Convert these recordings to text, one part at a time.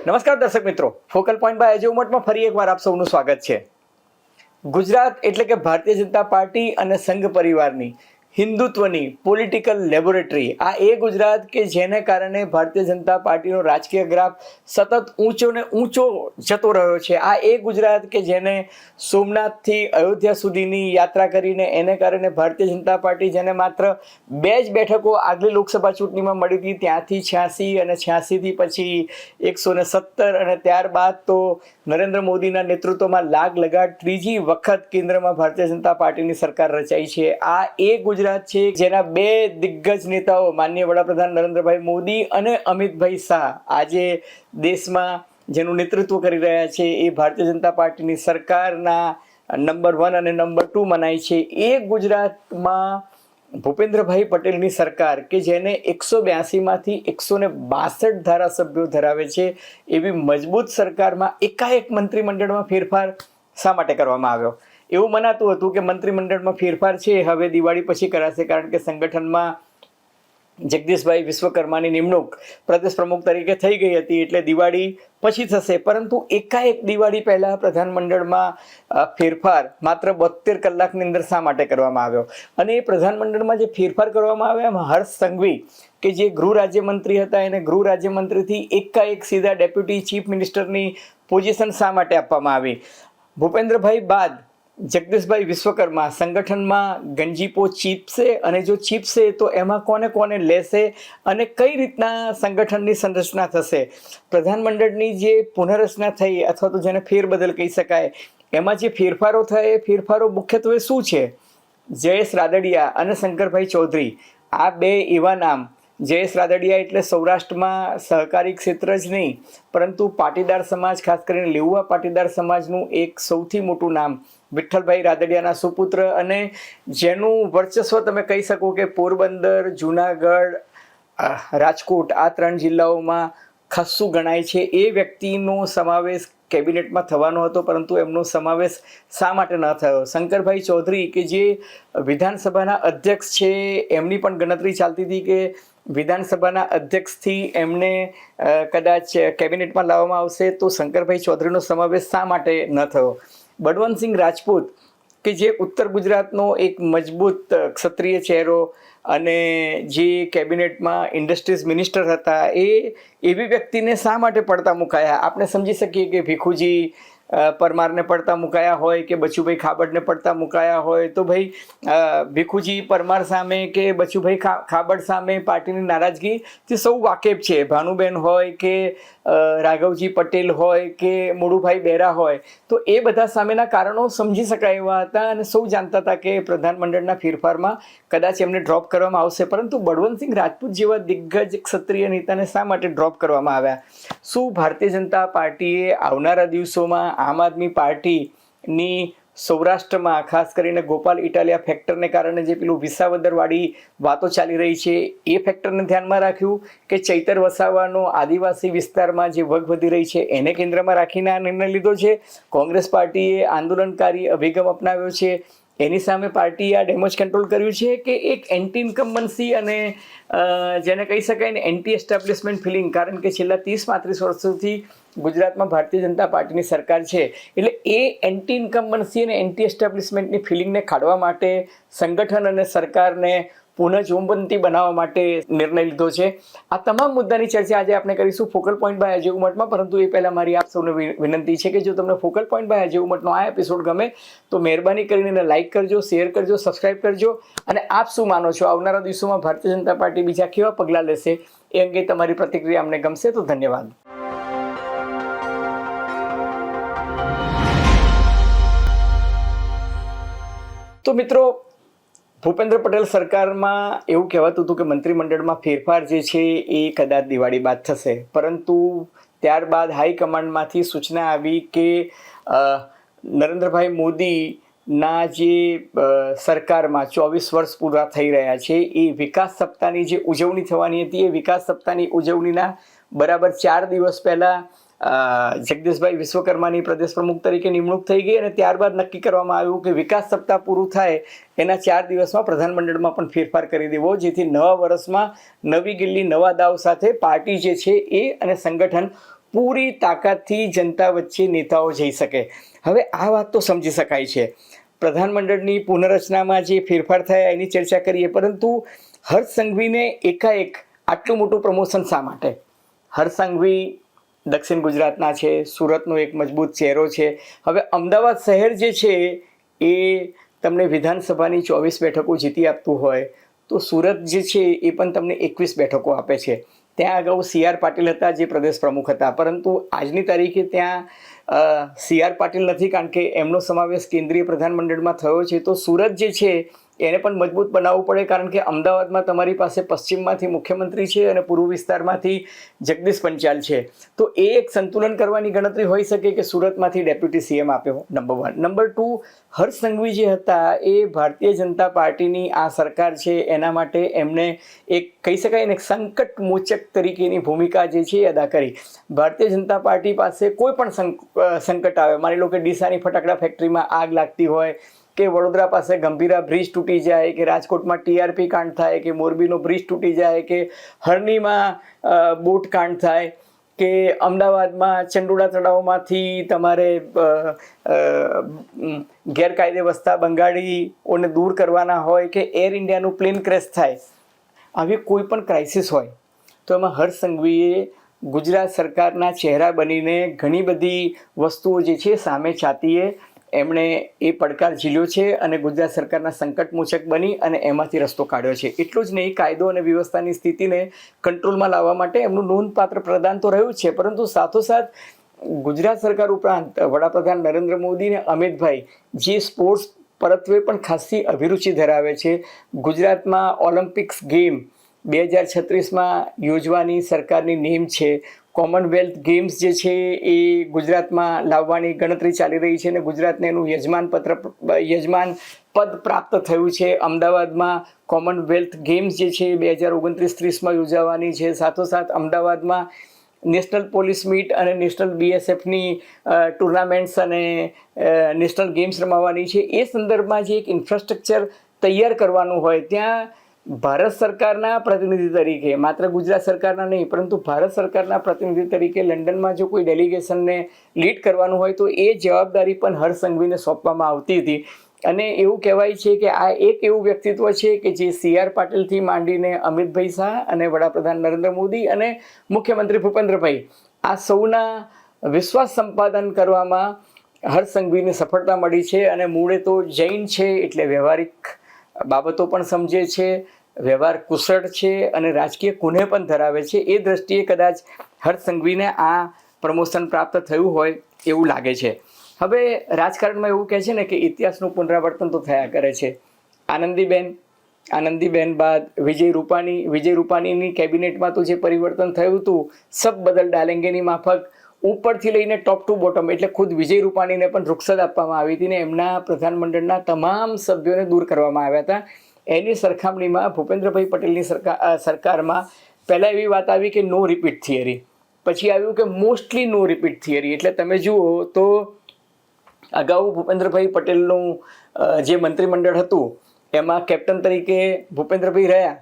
નમસ્કાર દર્શક મિત્રો, ફોકલ પોઈન્ટ બાય અજય ઉમટમાં ફરી એકવાર આપ સૌનું સ્વાગત છે. ગુજરાત એટલે કે ભારતીય જનતા પાર્ટી અને સંઘ પરિવારની હિન્દુત્વની પોલિટિકલ લેબોરેટરી. આ એ ગુજરાત કે જેને કારણે ભારતીય જનતા પાર્ટીનો રાજકીય ગ્રાફ સતત ઊંચો ને ઊંચો જતો રહ્યો છે. આ એ ગુજરાત કે જેને સોમનાથથી અયોધ્યા સુધીની યાત્રા કરીને એને કારણે ભારતીય જનતા પાર્ટી જેને માત્ર 2 જ બેઠકો આગલી લોકસભા ચૂંટણીમાં મળી હતી, ત્યાંથી 86 અને 86થી પછી 117 અને ત્યારબાદ તો નરેન્દ્ર મોદીના નેતૃત્વમાં લાગ લગાડ ત્રીજી વખત કેન્દ્રમાં ભારતીય જનતા પાર્ટીની સરકાર રચાઈ છે. આ એ ગુજરાત છે જેના 2 દિગ્ગજ નેતાઓ માનનીય વડાપ્રધાન નરેન્દ્રભાઈ મોદી અને અમિતભાઈ શાહ આજે દેશમાં જેનું નેતૃત્વ કરી રહ્યા છે એ ભારતીય જનતા પાર્ટીની સરકારના નંબર 1 અને નંબર 2 મનાય છે. એ ગુજરાતમાં ભૂપેન્દ્રભાઈ પટેલની સરકાર કે જેને 182માંથી 162 ધારાસભ્યો ધરાવે છે એવી મજબૂત સરકારમાં એકાએક મંત્રીમંડળમાં ફેરફાર શા માટે કરવામાં આવ્યો? એવું મનાતું હતું કે મંત્રીમંડળમાં ફેરફાર છે હવે દિવાળી પછી કરાશે, કારણ કે સંગઠનમાં જગદીશભાઈ વિશ્વકર્માની નિમણૂક પ્રદેશ પ્રમુખ તરીકે થઈ ગઈ હતી એટલે દિવાળી પછી થશે. પરંતુ એકાએક દિવાળી પહેલા પ્રધાનમંડળમાં ફેરફાર માત્ર 72 કલાકની અંદર શા માટે કરવામાં આવ્યો? અને એ પ્રધાનમંડળમાં જે ફેરફાર કરવામાં આવ્યા એમાં હર્ષ સંઘવી કે જે ગૃહ રાજ્યમંત્રી હતા એને ગૃહ રાજ્યમંત્રીથી એકાએક સીધા ડેપ્યુટી ચીફ મિનિસ્ટરની પોઝિશન શા માટે આપવામાં આવી? ભૂપેન્દ્રભાઈ બાદ જગદીશભાઈ વિશ્વકર્મા સંગઠનમાં ગંજીપો ચીપશે અને જો ચીપશે તો એમાં કોને કોને લેશે અને કઈ રીતના સંગઠનની સંરચના થશે? પ્રધાનમંડળની જે પુનઃરચના થઈ અથવા તો જેને ફેરબદલ કહી શકાય એમાં જે ફેરફારો થયા એ ફેરફારો મુખ્યત્વે શું છે? જયેશ રાદડિયા અને શંકરભાઈ ચૌધરી, આ 2 એવા નામ. જયેશ રાદડિયા એટલે સૌરાષ્ટ્રમાં સહકારી ક્ષેત્ર જ નહીં પરંતુ પાટીદાર સમાજ, ખાસ કરીને લેઉવા પાટીદાર સમાજનું એક સૌથી મોટું નામ. વિઠ્ઠલભાઈ રાદડિયાના સુપુત્ર અને જેનું વર્ચસ્વ તમે કહી શકો કે પોરબંદર, જુનાગઢ, રાજકોટ આ 3 જિલ્લાઓમાં ખાસ્સું ગણાય છે. એ વ્યક્તિનો સમાવેશ કેબિનેટમાં થવાનો હતો પરંતુ એમનો સમાવેશ શા માટે ન થયો? શંકરભાઈ ચૌધરી કે જે વિધાનસભાના અધ્યક્ષ છે એમની પણ ગણતરી ચાલતી હતી કે વિધાનસભાના અધ્યક્ષથી એમને કદાચ કેબિનેટમાં લાવવામાં આવશે, તો શંકરભાઈ ચૌધરીનો સમાવેશ શા માટે ન થયો? બળવંતસિંહ રાજપૂત કે જે ઉત્તર ગુજરાતનો એક મજબૂત ક્ષત્રિય ચહેરો અને જે કેબિનેટમાં ઇન્ડસ્ટ્રીઝ મિનિસ્ટર હતા, એ એવી વ્યક્તિને શા માટે પડતા મુકાયા? આપણે સમજી શકીએ કે ભીખુજી પરમારને પડતા મુકાયા હોય કે બચુભાઈ ખાબડને પડતા મુકાયા હોય તો ભાઈ ભીખુજી પરમાર સામે કે બચુભાઈ ખાબડ સામે પાર્ટીની નારાજગી જે સૌ વાકેફ છે. ભાનુબેન હોય કે રાઘવજી પટેલ હોય કે મોડુભાઈ બેરા હોય તો એ બધા સામેના કારણો સમજી શકાય એવા હતા અને સૌ જાણતા હતા કે પ્રધાનમંડળના ફેરફારમાં કદાચ એમને ડ્રોપ કરવામાં આવશે. પરંતુ બળવંતસિંહ રાજપૂત જેવા દિગ્ગજ ક્ષત્રિય નેતાને શા માટે ડ્રોપ કરવામાં આવ્યા? શું ભારતીય જનતા પાર્ટીએ આવનારા દિવસોમાં આમ આદમી પાર્ટીની સૌરાષ્ટ્રમાં ખાસ કરીને ગોપાલ ઇટાલિયા ફેક્ટરને કારણે જે પેલું વિસાવદરવાળી વાતો ચાલી રહી છે એ ફેક્ટરને ધ્યાનમાં રાખ્યું કે ચૈતર વસાવાનો આદિવાસી વિસ્તારમાં જે વગ વધી રહી છે એને કેન્દ્રમાં રાખીને આ નિર્ણય લીધો છે? કોંગ્રેસ પાર્ટીએ આંદોલનકારી અભિગમ અપનાવ્યો છે, એની સામે પાર્ટીએ આ ડેમેજ કંટ્રોલ કર્યું છે કે એક એન્ટી ઇન્કમ્બન્સી અને જેને કહી શકાય ને એન્ટી એસ્ટાબ્લિશમેન્ટ ફિલિંગ? કારણ કે છેલ્લા 30-35 વર્ષોથી ગુજરાતમાં ભારતીય જનતા પાર્ટીની સરકાર છે એટલે એ એન્ટી ઇન્કમ્બન્સી અને એન્ટી એસ્ટાબ્લિશમેન્ટની ફિલિંગને ખાળવા માટે સંગઠન અને સરકારને પુનઃજોમવંતી બનાવવા માટે નિર્ણય લીધો છે. આ તમામ મુદ્દાની ચર્ચા આજે આપણે કરીશું ફોકલ પોઈન્ટ બાય અજય ઉમટમાં. પરંતુ એ પહેલાં મારી આપ સૌને વિનંતી છે કે જો તમને ફોકલ પોઈન્ટ બાય અજય ઉમટનો આ એપિસોડ ગમે તો મહેરબાની કરીને લાઇક કરજો, શેર કરજો, સબસ્ક્રાઇબ કરજો. અને આપ શું માનો છો આવનારા દિવસોમાં ભારતીય જનતા પાર્ટી બીજા કેવા પગલાં લેશે એ અંગે તમારી પ્રતિક્રિયા અમને ગમશે તો ધન્યવાદ. તો મિત્રો, ભૂપેન્દ્ર પટેલ સરકારમાં એવું કહેવાતું હતું કે મંત્રીમંડળમાં ફેરફાર જે છે એ કદાચ દિવાળી બાદ થશે, પરંતુ ત્યારબાદ હાઈકમાન્ડમાંથી સૂચના આવી કે નરેન્દ્રભાઈ મોદીના જે સરકારમાં 24 વર્ષ પૂરા થઈ રહ્યા છે એ વિકાસ સપ્તાહની જે ઉજવણી થવાની હતી એ વિકાસ સપ્તાહની ઉજવણીના બરાબર 4 દિવસ પહેલાં જગદીશભાઈ વિશ્વકર્માની પ્રદેશ પ્રમુખ તરીકે નિમણૂક થઈ ગઈ અને ત્યારબાદ નક્કી કરવામાં આવ્યું કે વિકાસ સપ્તાહ પૂરું થાય એના 4 દિવસમાં પ્રધાનમંડળમાં પણ ફેરફાર કરી દેવો, જેથી નવા વર્ષમાં નવી દિલ્હી નવા દાવ સાથે પાર્ટી જે છે એ અને સંગઠન પૂરી તાકાતથી જનતા વચ્ચે નેતાઓ જઈ શકે. હવે આ વાત તો સમજી શકાય છે, પ્રધાનમંડળની પુનર્રચનામાં જે ફેરફાર થયા એની ચર્ચા કરીએ, પરંતુ હર્ષ સંઘવીને એકાએક આટલું મોટું પ્રમોશન શા માટે? હર્ષ સંઘવી દક્ષિણ ગુજરાતના છે, સુરતનો એક મજબૂત ચહેરો છે. હવે અમદાવાદ શહેર જે છે એ તમને વિધાનસભાની 24 બેઠકો જીતી આપતું હોય તો સુરત જે છે એ પણ તમને 21 બેઠકો આપે છે. ત્યાં અગાઉ CR પાટીલ હતા જે પ્રદેશ પ્રમુખ હતા, પરંતુ આજની તારીખે ત્યાં CR પાટીલ નથી, કારણ કે એમનો સમાવેશ કેન્દ્રીય પ્રધાનમંડળમાં થયો છે. તો સુરત જે છે એને પણ મજબૂત બનાવવું પડે, કારણ કે અમદાવાદમાં તમારી પાસે પશ્ચિમમાંથી મુખ્યમંત્રી છે અને પૂર્વ વિસ્તારમાંથી જગદીશ પંચાલ છે. તો એ એક સંતુલન કરવાની ગણતરી હોઈ શકે કે સુરતમાંથી ડેપ્યુટી CM આપ્યો, નંબર 1. નંબર 2, હર્ષ સંઘવી જે હતા એ ભારતીય જનતા પાર્ટીની આ સરકાર છે એના માટે એમને એક કહી શકાય ને સંકટ મોચક તરીકેની ભૂમિકા જે છે એ અદા કરી. ભારતીય જનતા પાર્ટી પાસે કોઈ પણ સંકટ આવે, માની લો કે ડીસાની ફટાકડા ફેક્ટરીમાં આગ લાગતી હોય, કે વડોદરા પાસે ગંભીરા બ્રિજ તૂટી જાય, કે રાજકોટમાં TRP કાંડ થાય, કે મોરબીનો બ્રિજ તૂટી જાય, કે હરણીમાં બોટ કાંડ થાય, કે અમદાવાદમાં ચંડોળા તળાવમાંથી તમારે ગેરકાયદે વસતા બંગાળીઓને દૂર કરવાના હોય, કે એર ઇન્ડિયાનું પ્લેન ક્રેશ થાય, આવી કોઈ પણ ક્રાઇસિસ હોય તો એમાં હર્ષ સંઘવીએ ગુજરાત સરકારના ચહેરા બનીને ઘણી બધી વસ્તુઓ જે છે સામે છાતીએ એમણે એ પડકાર ઝીલ્યો છે અને ગુજરાત સરકારના સંકટમોચક બની અને એમાંથી રસ્તો કાઢ્યો છે. એટલું જ નહીં, કાયદો અને વ્યવસ્થાની સ્થિતિને કંટ્રોલમાં લાવવા માટે એમનું નોંધપાત્ર પ્રદાન તો રહ્યું છે, પરંતુ સાથોસાથ ગુજરાત સરકાર ઉપરાંત વડાપ્રધાન નરેન્દ્ર મોદી અને અમિતભાઈ જે સ્પોર્ટ્સ પરત્વે પણ ખાસી અભિરુચિ ધરાવે છે. ગુજરાતમાં ઓલિમ્પિક્સ ગેમ 2036માં યોજવાની સરકારની નેમ છે. કોમનવેલ્થ ગેમ્સ જે છે એ ગુજરાતમાં લાવવાની ગણતરી ચાલી રહી છે અને ગુજરાતને એનું યજમાન પદ પ્રાપ્ત થયું છે. અમદાવાદમાં કોમનવેલ્થ ગેમ્સ જે છે 2029-30માં યોજાવાની છે. સાથોસાથ અમદાવાદમાં નેશનલ પોલીસ મીટ અને નેશનલ BSFની ટુર્નામેન્ટ્સ અને નેશનલ ગેમ્સ રમાવાની છે. એ સંદર્ભમાં જે એક ઇન્ફ્રાસ્ટ્રક્ચર તૈયાર કરવાનું હોય, ત્યાં ભારત સરકારના પ્રતિનિધિ તરીકે, માત્ર ગુજરાત સરકારના નહીં પરંતુ ભારત સરકારના પ્રતિનિધિ તરીકે લંડનમાં જો કોઈ ડેલિગેશનને લીડ કરવાનું હોય તો એ જવાબદારી પણ હર્ષ સંઘવીને સોંપવામાં આવતી હતી. અને એવું કહેવાય છે કે આ એક એવું વ્યક્તિત્વ છે કે જે CR પાટીલથી માંડીને અમિતભાઈ શાહ અને વડાપ્રધાન નરેન્દ્ર મોદી અને મુખ્યમંત્રી ભૂપેન્દ્રભાઈ આ સૌના વિશ્વાસ સંપાદન કરવામાં હર્ષ સંઘવીને સફળતા મળી છે. અને મૂળે તો જૈન છે એટલે વ્યવહારિક બાબતો પણ સમજે છે, વ્યવહાર કુશળ છે અને રાજકીય ગુણે પણ ધરાવે છે. એ દ્રષ્ટિએ કદાચ હર્ષ સંઘવીને આ પ્રમોશન પ્રાપ્ત થયું હોય એવું લાગે છે. હવે રાજકારણમાં એવું કહે છે ને કે ઇતિહાસનું પુનરાવર્તન તો થયા કરે છે. આનંદીબેન બાદ વિજય રૂપાણીની કેબિનેટમાં તો જે પરિવર્તન થયું હતું, સબ બદલ ડાલેંગેની માફક ઉપરથી લઈને ટોપ ટુ બોટમ, એટલે ખુદ વિજય રૂપાણીને પણ રૂખસદ આપવામાં આવી હતી ને એમના પ્રધાનમંડળના તમામ સભ્યોને દૂર કરવામાં આવ્યા હતા. એની સરખામણીમાં ભૂપેન્દ્રભાઈ પટેલની સરકારમાં પહેલાં એવી વાત આવી કે નો રિપીટ થિયરી, પછી આવ્યું કે મોસ્ટલી નો રિપીટ થિયરી. એટલે તમે જુઓ તો અગાઉ ભૂપેન્દ્રભાઈ પટેલનું જે મંત્રીમંડળ હતું એમાં કેપ્ટન તરીકે ભૂપેન્દ્રભાઈ રહ્યા,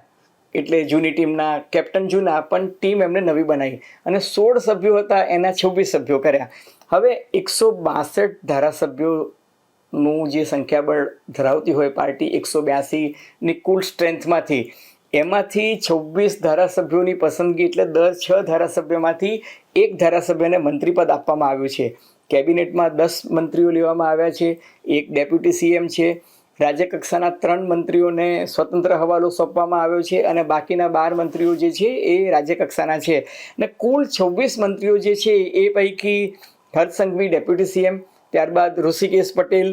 એટલે જૂની ટીમના કેપ્ટન જૂના, પણ ટીમ એમને નવી બનાવી અને 16 સભ્યો હતા એના 26 સભ્યો કર્યા. હવે 162 ધારાસભ્યોનું જે સંખ્યાબળ ધરાવતી હોય પાર્ટી 182ની કુલ સ્ટ્રેન્થમાંથી, એમાંથી 26 ધારાસભ્યોની પસંદગી, એટલે દર 6 ધારાસભ્યમાંથી એક ધારાસભ્યને મંત્રીપદ આપવામાં આવ્યું છે. કેબિનેટમાં 10 મંત્રીઓ લેવામાં આવ્યા છે, એક ડેપ્યુટી CM છે, રાજ્યકક્ષાના 3 મંત્રીઓને સ્વતંત્ર હવાલો સોંપવામાં આવ્યો છે અને બાકીના 12 મંત્રીઓ જે છે એ રાજ્યકક્ષાના છે. અને કુલ 26 મંત્રીઓ જે છે એ પૈકી હર્ષ સંઘવી ડેપ્યુટી CM, ત્યારબાદ ઋષિકેશ પટેલ,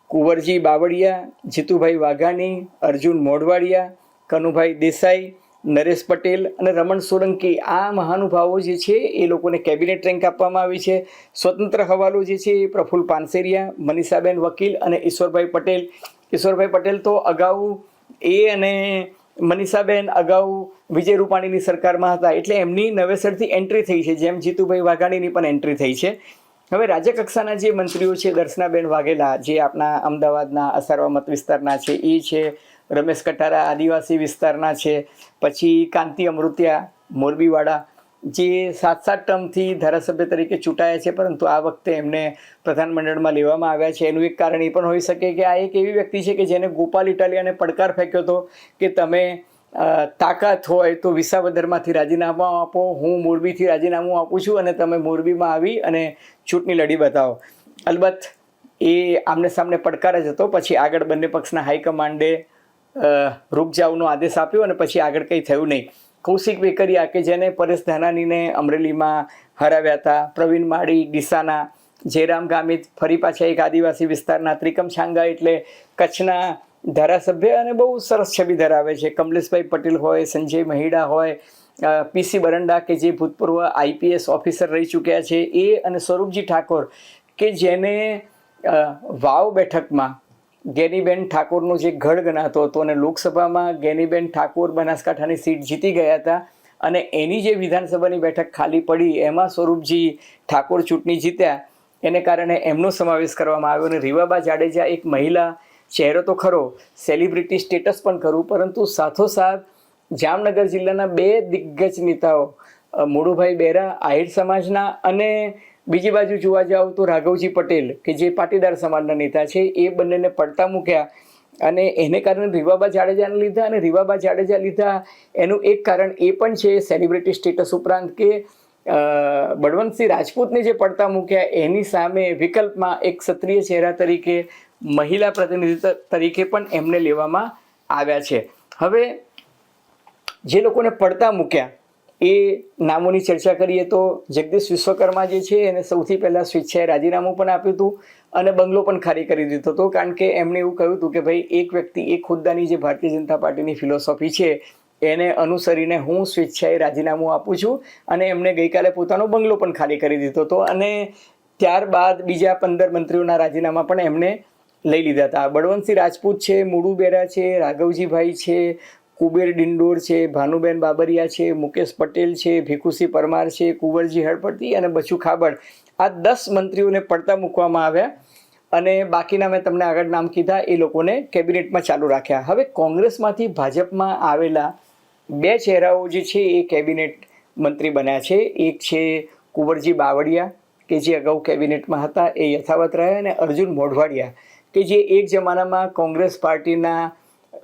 કુંવરજી બાવળિયા, જીતુભાઈ વાઘાણી, અર્જુન મોઢવાડિયા, કનુભાઈ દેસાઈ, નરેશ પટેલ અને રમણ સોલંકી, આ મહાનુભાવો જે છે એ લોકોને કેબિનેટ રેન્ક આપવામાં આવી છે. સ્વતંત્ર હવાલો જે છે એ પ્રફુલ્લ પાનસેરિયા, મનીષાબેન વકીલ અને ઈશ્વરભાઈ પટેલ. ઈશ્વરભાઈ પટેલ તો અગાઉ અને મનીષાબેન અગાઉ વિજય રૂપાણીની સરકારમાં હતા, એટલે એમની નવેસરથી એન્ટ્રી થઈ છે, જેમ જીતુભાઈ વાઘાણીની પણ એન્ટ્રી થઈ છે. હવે રાજ્યકક્ષાના જે મંત્રીઓ છે, દર્શનાબેન વાઘેલા જે આપણા અમદાવાદના અસારવા મત વિસ્તારના છે એ છે, રમેશ કટારા આદિવાસી વિસ્તારના છે, પછી કાંતિ અમૃતિયા મોરબીવાળા, જે 7-7 ટર્મથી ધારાસભ્ય તરીકે ચૂંટાયા છે, પરંતુ આ વખતે એમને પ્રધાનમંડળમાં લેવામાં આવ્યા છે. એનું એક કારણ એ પણ હોઈ શકે કે આ એક એવી વ્યક્તિ છે કે જેને ગોપાલ ઇટાલિયાને પડકાર ફેંક્યો હતો કે તમે તાકાત હોય તો વિસાવદરમાંથી રાજીનામું આપો, હું મોરબીથી રાજીનામું આપું છું અને તમે મોરબીમાં આવી અને ચૂંટણી લડી બતાવો. અલબત્ત એ આમને સામને પડકાર જ હતો. પછી આગળ બંને પક્ષના હાઈકમાન્ડે રૂક જાવનો આદેશ આપ્યો અને પછી આગળ કંઈ થયું નહીં. કૌશિક વેકરિયા કે જેને પરેશ ધાનાણીને અમરેલીમાં હરાવ્યા હતા, પ્રવીણ માળી ડીસાના, જયરામ ગામિત ફરી પાછા એક આદિવાસી વિસ્તારના, ત્રિકમ છાંગા એટલે કચ્છના ધારાસભ્ય અને બહુ સરસ છબી ધરાવે છે, કમલેશભાઈ પટેલ હોય, સંજય મહિડા હોય, પીસી બરંડા કે જે ભૂતપૂર્વ આઈપીએસ ઓફિસર રહી ચૂક્યા છે એ, અને સ્વરૂપજી ઠાકોર કે જેને વાવ બેઠકમાં ગેનીબેન ઠાકોરનો જે ગઢ ગણાતો હતો અને લોકસભામાં ગેનીબેન ઠાકોર બનાસકાંઠાની સીટ જીતી ગયા હતા અને એની જે વિધાનસભાની બેઠક ખાલી પડી એમાં સ્વરૂપજી ઠાકોર ચૂંટણી જીત્યા, એને કારણે એમનો સમાવેશ કરવામાં આવ્યો. અને રીવાબા જાડેજા એક મહિલા ચહેરો તો ખરો, સેલિબ્રિટી સ્ટેટસ પણ ખરું, પરંતુ સાથોસાથ જામનગર જિલ્લાના 2 દિગ્ગજ નેતાઓ મોડુભાઈ બેરા આહિર સમાજના અને બીજી બાજુ જોવા જાવ તો રાઘવજી પટેલ કે જે પાટીદાર સમાજના નેતા છે, એ બંનેને પડતા મૂક્યા અને એને કારણે રીવાબા જાડેજાને લીધા. અને રીવાબા જાડેજા લીધા એનું એક કારણ એ પણ છે સેલિબ્રિટી સ્ટેટસ ઉપરાંત કે બળવંતસિંહ રાજપૂતને જે પડતા મૂક્યા એની સામે વિકલ્પમાં એક ક્ષત્રિય ચહેરા તરીકે, મહિલા પ્રતિનિધિ તરીકે પણ એમને લેવામાં આવ્યા છે. હવે જે લોકોને પડતા મૂક્યા એ નામોની ચર્ચા કરીએ તો જગદીશ વિશ્વકર્મા જે છે એને સૌથી પહેલાં સ્વેચ્છાએ રાજીનામું પણ આપ્યું હતું અને બંગલો પણ ખાલી કરી દીધો હતો, કારણ કે એમણે એવું કહ્યું હતું કે ભાઈ એક વ્યક્તિ એક હોદ્દાની જે ભારતીય જનતા પાર્ટીની ફિલોસોફી છે એને અનુસરીને હું સ્વેચ્છાએ રાજીનામું આપું છું. અને એમણે ગઈકાલે પોતાનો બંગલો પણ ખાલી કરી દીધો હતો અને ત્યારબાદ બીજા 15 મંત્રીઓના રાજીનામા પણ એમણે લઈ લીધા હતા. બળવંતસિંહ રાજપૂત છે, મુડુ બેરા છે, રાઘવજીભાઈ છે, કુબેર ડિંડોર છે, ભાનુબેન બાબરિયા છે, મુકેશ પટેલ છે, ભીખુસિંહ પરમાર છે, કુંવરજી હળપતિ અને બચુ ખાબડ, આ 10 મંત્રીઓને પડતા મૂકવામાં આવ્યા અને બાકીના મેં તમને આગળ નામ કીધા એ લોકોને કેબિનેટમાં ચાલુ રાખ્યા. હવે કોંગ્રેસમાંથી ભાજપમાં આવેલા 2 ચહેરાઓ જે છે એ કેબિનેટ મંત્રી બન્યા છે. એક છે કુંવરજી બાવળિયા કે જે અગાઉ કેબિનેટમાં હતા, એ યથાવત રહ્યા, અને અર્જુન મોઢવાડિયા કે જે એક જમાનામાં કોંગ્રેસ પાર્ટીના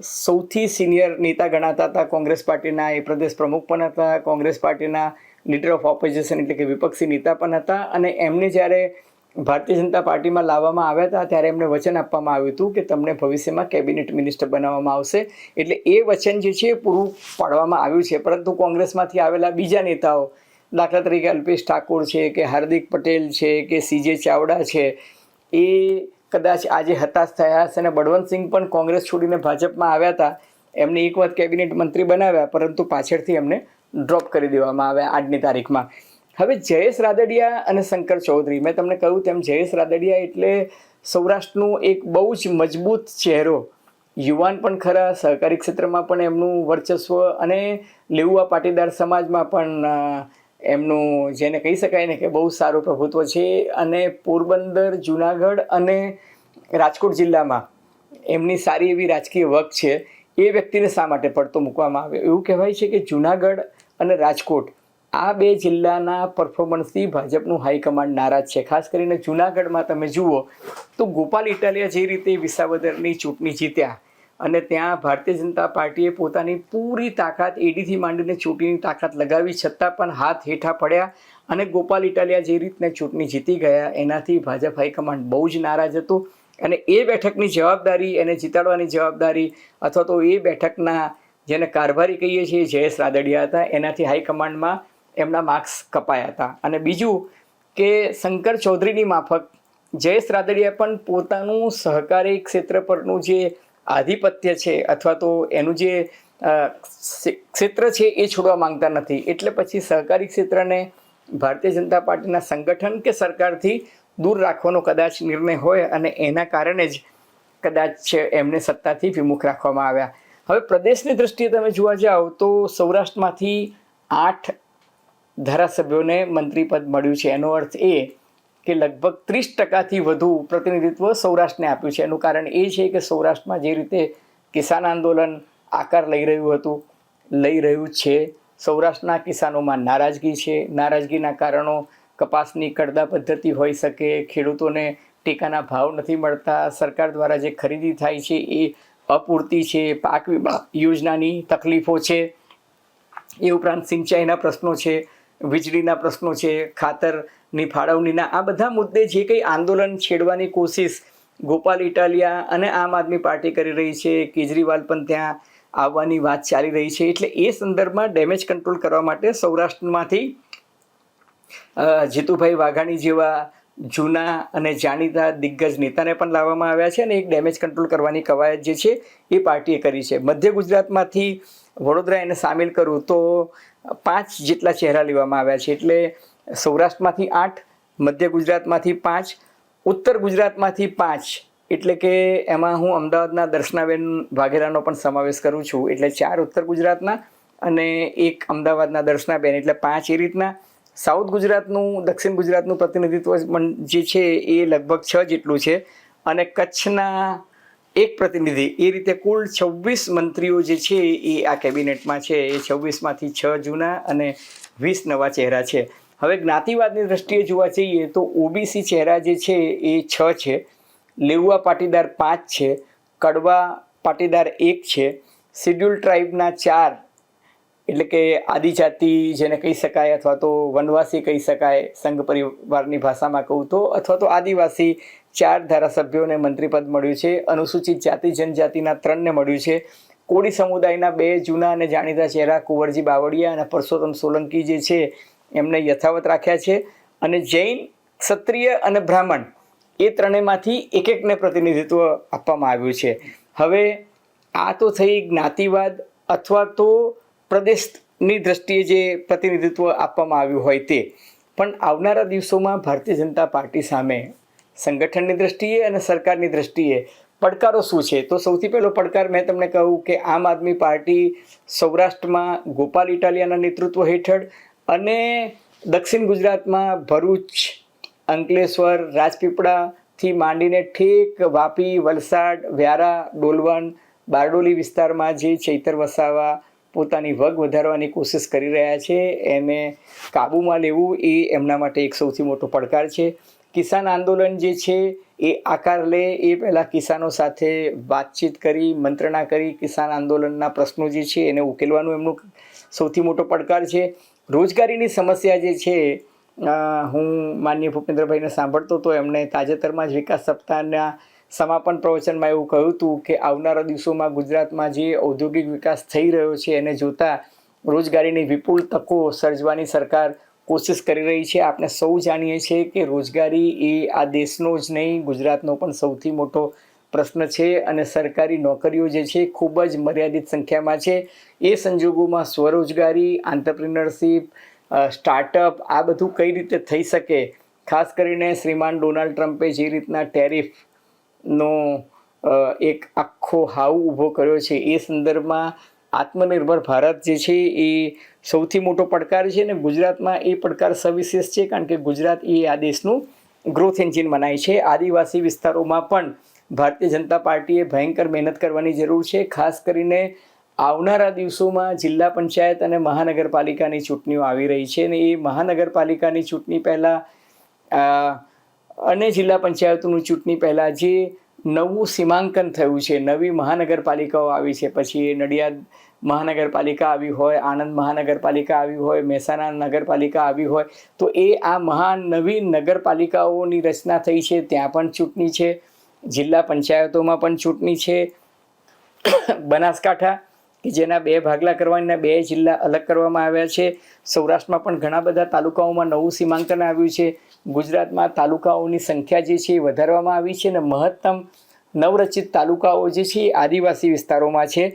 સૌથી સિનિયર નેતા ગણાતા હતા, કોંગ્રેસ પાર્ટીના એ પ્રદેશ પ્રમુખ પણ હતા, કોંગ્રેસ પાર્ટીના લીડર ઓફ ઓપોઝિશન એટલે કે વિપક્ષી નેતા પણ હતા. અને એમને જ્યારે ભારતીય જનતા પાર્ટીમાં લાવવામાં આવ્યા હતા ત્યારે એમને વચન આપવામાં આવ્યું હતું કે તમને ભવિષ્યમાં કેબિનેટ મિનિસ્ટર બનાવવામાં આવશે. એટલે એ વચન જે છે એ પૂરું પાડવામાં આવ્યું છે. પરંતુ કોંગ્રેસમાંથી આવેલા બીજા નેતાઓ, દાખલા તરીકે અલ્પેશ ઠાકોર છે કે હાર્દિક પટેલ છે કે CJ ચાવડા છે, એ કદાચ આજે હતાશ થયા હશે. અને બળવંતસિંહ પણ કોંગ્રેસ છોડીને ભાજપમાં આવ્યા હતા, એમને એક વખત કેબિનેટ મંત્રી બનાવ્યા પરંતુ પાછળથી એમને ડ્રોપ કરી દેવામાં આવ્યા આજની તારીખમાં. હવે જયેશ રાદડિયા અને શંકર ચૌધરી, મેં તમને કહ્યું તેમ જયેશ રાદડિયા એટલે સૌરાષ્ટ્રનું એક બહુ જ મજબૂત ચહેરો, યુવાન પણ ખરા, સહકારી ક્ષેત્રમાં પણ એમનું વર્ચસ્વ અને લેઉવા પાટીદાર સમાજમાં પણ એમનું જેને કહી શકાય ને કે બહુ સારું પ્રભુત્વ છે. અને પોરબંદર, જુનાગઢ અને રાજકોટ જિલ્લામાં એમની સારી એવી રાજકીય વક છે. એ વ્યક્તિને શા માટે પડતો મૂકવામાં આવ્યો? એવું કહેવાય છે કે જુનાગઢ અને રાજકોટ આ 2 જિલ્લાના પરફોર્મન્સથી ભાજપનું હાઈકમાન્ડ નારાજ છે. ખાસ કરીને જુનાગઢમાં તમે જુઓ તો ગોપાલ ઇટાલિયા જે રીતે વિસાવદરની ચૂંટણી જીત્યા અને ત્યાં ભારતીય જનતા પાર્ટીએ પોતાની પૂરી તાકાત એડીથી માંડીને ચૂંટણીની તાકાત લગાવી છતાં પણ હાથ હેઠા પડ્યા અને ગોપાલ ઇટાલિયા જે રીતના ચૂંટણી જીતી ગયા એનાથી ભાજપ હાઈકમાન્ડ બહુ જ નારાજ હતું. અને એ બેઠકની જવાબદારી, એને જીતાડવાની જવાબદારી અથવા તો એ બેઠકના જેને કારભારી કહીએ છીએ જયેશ રાદડિયા હતા. એનાથી હાઈકમાન્ડમાં એમના માર્ક્સ કપાયા હતા. અને બીજું કે શંકર ચૌધરીની માફક જયેશ રાદડિયા પણ પોતાનું સહકારી ક્ષેત્ર પરનું જે આધિપત્ય છે અથવા તો એનું જે ક્ષેત્ર છે એ છોડવા માંગતા નથી. એટલે પછી સહકારી ક્ષેત્રને ભારતીય જનતા પાર્ટીના સંગઠન કે સરકારથી દૂર રાખવાનો કદાચ નિર્ણય હોય અને એના કારણે જ કદાચ એમને સત્તાથી વિમુખ રાખવામાં આવ્યા. હવે પ્રદેશની દૃષ્ટિએ તમે જોવા જાઓ તો સૌરાષ્ટ્રમાંથી 8 ધારાસભ્યોને મંત્રીપદ મળ્યું છે. એનો અર્થ એ કે લગભગ 30%થી વધુ પ્રતિનિધિત્વ સૌરાષ્ટ્રને આપ્યું છે. એનું કારણ એ છે કે સૌરાષ્ટ્રમાં જે રીતે કિસાન આંદોલન આકાર લઈ રહ્યું હતું, લઈ રહ્યું છે, સૌરાષ્ટ્રના કિસાનોમાં નારાજગી છે. નારાજગીના કારણો કપાસની કડદા પદ્ધતિ હોઈ શકે, ખેડૂતોને ટેકાના ભાવ નથી મળતા, સરકાર દ્વારા જે ખરીદી થાય છે એ અપૂરતી છે, પાક વીમા યોજનાની તકલીફો છે, એ ઉપરાંત સિંચાઈના પ્રશ્નો છે, વીજળીના પ્રશ્નો છે, ખાતરની ફાળવણીના આ બધા મુદ્દે જે કંઈ આંદોલન છેડવાની કોશિશ ગોપાલ ઇટાલિયા અને આમ આદમી પાર્ટી કરી રહી છે, કેજરીવાલ પણ ત્યાં આવવાની વાત ચાલી રહી છે. એટલે એ સંદર્ભમાં ડેમેજ કંટ્રોલ કરવા માટે સૌરાષ્ટ્રમાંથી જીતુભાઈ વાઘાણી જેવા જૂના અને જાણીતા દિગ્ગજ નેતાને પણ લાવવામાં આવ્યા છે અને એક ડેમેજ કંટ્રોલ કરવાની કવાયત જે છે એ પાર્ટીએ કરી છે. મધ્ય ગુજરાતમાંથી વડોદરા એને સામેલ કરું તો 5 જેટલા ચહેરા લેવામાં આવ્યા છે. એટલે સૌરાષ્ટ્રમાંથી 8, મધ્ય ગુજરાતમાંથી 5, ઉત્તર ગુજરાતમાંથી 5, એટલે કે એમાં હું અમદાવાદના દર્શનાબેન વાઘેલાનો પણ સમાવેશ કરું છું. એટલે 4 ઉત્તર ગુજરાતના અને 1 અમદાવાદના દર્શનાબેન, એટલે 5 એ રીતના. સાઉથ ગુજરાતનું, દક્ષિણ ગુજરાતનું પ્રતિનિધિત્વ જે છે એ લગભગ 6 જેટલું છે અને કચ્છના 1 પ્રતિનિધિ, એ રીતે કુલ 26 મંત્રીઓ જે છે એ આ કેબિનેટમાં છે. એ 26માંથી 6 જૂના અને 20 નવા ચહેરા છે. હવે જ્ઞાતિવાદની દ્રષ્ટિએ જોવા જઈએ તો ઓબીસી ચહેરા જે છે એ 6 છે, લેઉવા પાટીદાર 5 છે, કડવા પાટીદાર 1 છે, શિડ્યુલ ટ્રાઇબના 4, એટલે કે આદિજાતિ જેને કહી શકાય અથવા તો વનવાસી કહી શકાય સંઘ પરિવારની ભાષામાં કહું તો, અથવા તો આદિવાસી 4 ધારાસભ્યોને મંત્રીપદ મળ્યું છે. અનુસૂચિત જાતિ જનજાતિના 3ને મળ્યું છે. કોળી સમુદાયના 2 જૂના અને જાણીતા ચહેરા કુંવરજી બાવળિયા અને પરસોત્તમ સોલંકી જે છે એમને યથાવત રાખ્યા છે. અને જૈન, ક્ષત્રિય અને બ્રાહ્મણ એ ત્રણેયમાંથી એકને પ્રતિનિધિત્વ આપવામાં આવ્યું છે. હવે આ તો થઈ જ્ઞાતિવાદ અથવા તો પ્રદેશની દ્રષ્ટિએ જે પ્રતિનિધિત્વ આપવામાં આવ્યું હોય તે. પણ આવનારા દિવસોમાં ભારતીય જનતા પાર્ટી સામે સંગઠનની દ્રષ્ટિએ અને સરકારની દ્રષ્ટિએ પડકારો શું છે? તો સૌથી પહેલો પડકાર મેં તમને કહ્યું કે આમ આદમી પાર્ટી સૌરાષ્ટ્રમાં ગોપાલ ઇટાલિયાના નેતૃત્વ હેઠળ અને દક્ષિણ ગુજરાતમાં ભરૂચ, અંકલેશ્વર, રાજપીપળાથી માંડીને ઠેક વાપી, વલસાડ, વ્યારા, ડોલવણ, બારડોલી વિસ્તારમાં જે ચૈતર વસાવા પોતાની વગ વધારવાની કોશિશ કરી રહ્યા છે એને કાબૂમાં લેવું એ એમના માટે એક સૌથી મોટો પડકાર છે. કિસાન આંદોલન જે છે એ આકાર લે એ પહેલાં કિસાનો સાથે વાતચીત કરી, મંત્રણા કરી કિસાન આંદોલનના પ્રશ્નો જે છે એને ઉકેલવાનું એમનું સૌથી મોટો પડકાર છે. રોજગારીની સમસ્યા જે છે, હું માનનીય ભૂપેન્દ્રભાઈને સાંભળતો તો એમણે તાજેતરમાં જ વિકાસ સપ્તાહના સમાપન પ્રવચનમાં એવું કહ્યું હતું કે આવનારા દિવસોમાં ગુજરાતમાં જે ઔદ્યોગિક વિકાસ થઈ રહ્યો છે એને જોતા રોજગારીની વિપુલ તકો સર્જવાની સરકાર કોશિશ કરી રહી છે. આપણે સૌ જાણીએ છીએ કે રોજગારી એ આ દેશનો જ નહીં ગુજરાતનો પણ સૌથી મોટો પ્રશ્ન છે અને સરકારી નોકરીઓ જે છે ખૂબ જ મર્યાદિત સંખ્યામાં છે. એ સંજોગોમાં સ્વરોજગારી, આંતરપ્રિનરશીપ, સ્ટાર્ટઅપ આ બધું કઈ રીતે થઈ શકે? ખાસ કરીને શ્રીમાન ડોનાલ્ડ ટ્રમ્પે જે રીતના ટેરિફનો એક આખો હાવ ઊભો કર્યો છે એ સંદર્ભમાં આત્મનિર્ભર ભારત જે છે એ સૌથી મોટો પડકાર છે અને ગુજરાતમાં એ પડકાર સવિશેષ છે કારણ કે ગુજરાત એ આ દેશનું ગ્રોથ એન્જિન મનાય છે. આદિવાસી વિસ્તારોમાં પણ ભારતીય જનતા પાર્ટીએ ભયંકર મહેનત કરવાની જરૂર છે. ખાસ કરીને આવનારા દિવસોમાં જિલ્લા પંચાયત અને મહાનગરપાલિકાની ચૂંટણીઓ આવી રહી છે અને એ મહાનગરપાલિકાની ચૂંટણી પહેલાં અને જિલ્લા પંચાયતોની ચૂંટણી પહેલાં જે નવું સીમાંકન થયું છે, નવી મહાનગરપાલિકાઓ આવી છે, પછી નડિયાદ મહાનગરપાલિકા આવી હોય, આણંદ મહાનગરપાલિકા આવી હોય, મહેસાણા નગરપાલિકા આવી હોય, તો એ આ નવી નગરપાલિકાઓની રચના થઈ છે. ત્યાં પણ ચૂંટણી છે, જિલ્લા પંચાયતોમાં પણ ચૂંટણી છે. બનાસકાંઠા કે જેના 2 ભાગલા કરવાના 2 જિલ્લા અલગ કરવામાં આવ્યા છે. સૌરાષ્ટ્રમાં પણ ઘણા બધા તાલુકાઓમાં નવું સીમાંકન આવ્યું છે. ગુજરાતમાં તાલુકાઓની સંખ્યા જે છે એ વધારવામાં આવી છે અને મહત્તમ નવરચિત તાલુકાઓ જે છે એ આદિવાસી વિસ્તારોમાં છે.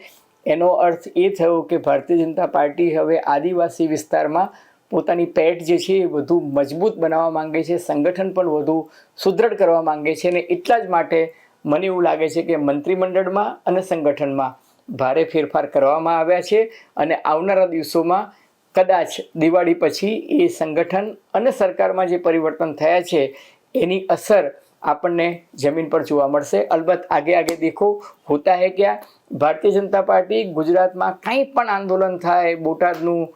એનો અર્થ એ થયો કે ભારતીય જનતા પાર્ટી હવે આદિવાસી વિસ્તારમાં પોતાની પેઠ જે છે એ વધુ મજબૂત બનાવવા માંગે છે, સંગઠન પણ વધુ સુદૃઢ કરવા માંગે છે અને એટલા જ માટે મને એવું લાગે છે કે મંત્રીમંડળમાં અને સંગઠનમાં ભારે ફેરફાર કરવામાં આવ્યા છે અને આવનારા દિવસોમાં કદાચ દિવાળી પછી એ સંગઠન અને સરકારમાં જે પરિવર્તન થયા છે એની અસર આપણને જમીન પર જોવા મળશે. અલબત્ત આગે દેખો હોતા હૈ ક્યા, ભારતીય જનતા પાર્ટી ગુજરાતમાં કંઈ પણ આંદોલન થાય, બોટાદનું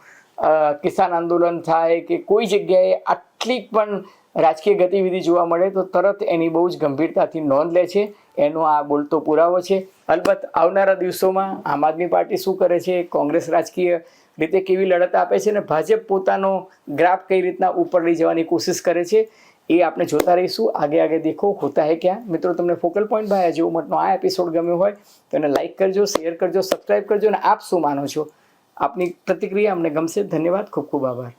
કિસાન આંદોલન થાય કે કોઈ જગ્યાએ આટલી પણ રાજકીય ગતિવિધિ જોવા મળે તો તરત એની બહુ જ ગંભીરતાથી નોંધ લે છે. એનો આ બોલતો પુરાવો છે. અલબત્ત આવનારા દિવસોમાં આમ આદમી પાર્ટી શું કરે છે, કોંગ્રેસ રાજકીય રીતે કેવી લડત આપે છે અને ભાજપ પોતાનો ગ્રાફ કઈ રીતના ઉપર લઈ જવાની કોશિશ કરે છે, એ આપણે જોતા રહીશું. આગે દેખો હોતા હે ક્યાં. મિત્રો, તમને ફોકલ પોઈન્ટ બાય અજય ઉમટનો આ એપિસોડ ગમ્યો હોય તો એને લાઇક કરજો, શેર કરજો, સબસ્ક્રાઇબ કરજો અને આપ શું માનો છો, આપની પ્રતિક્રિયા અમને ગમશે. ધન્યવાદ, ખૂબ ખૂબ આભાર.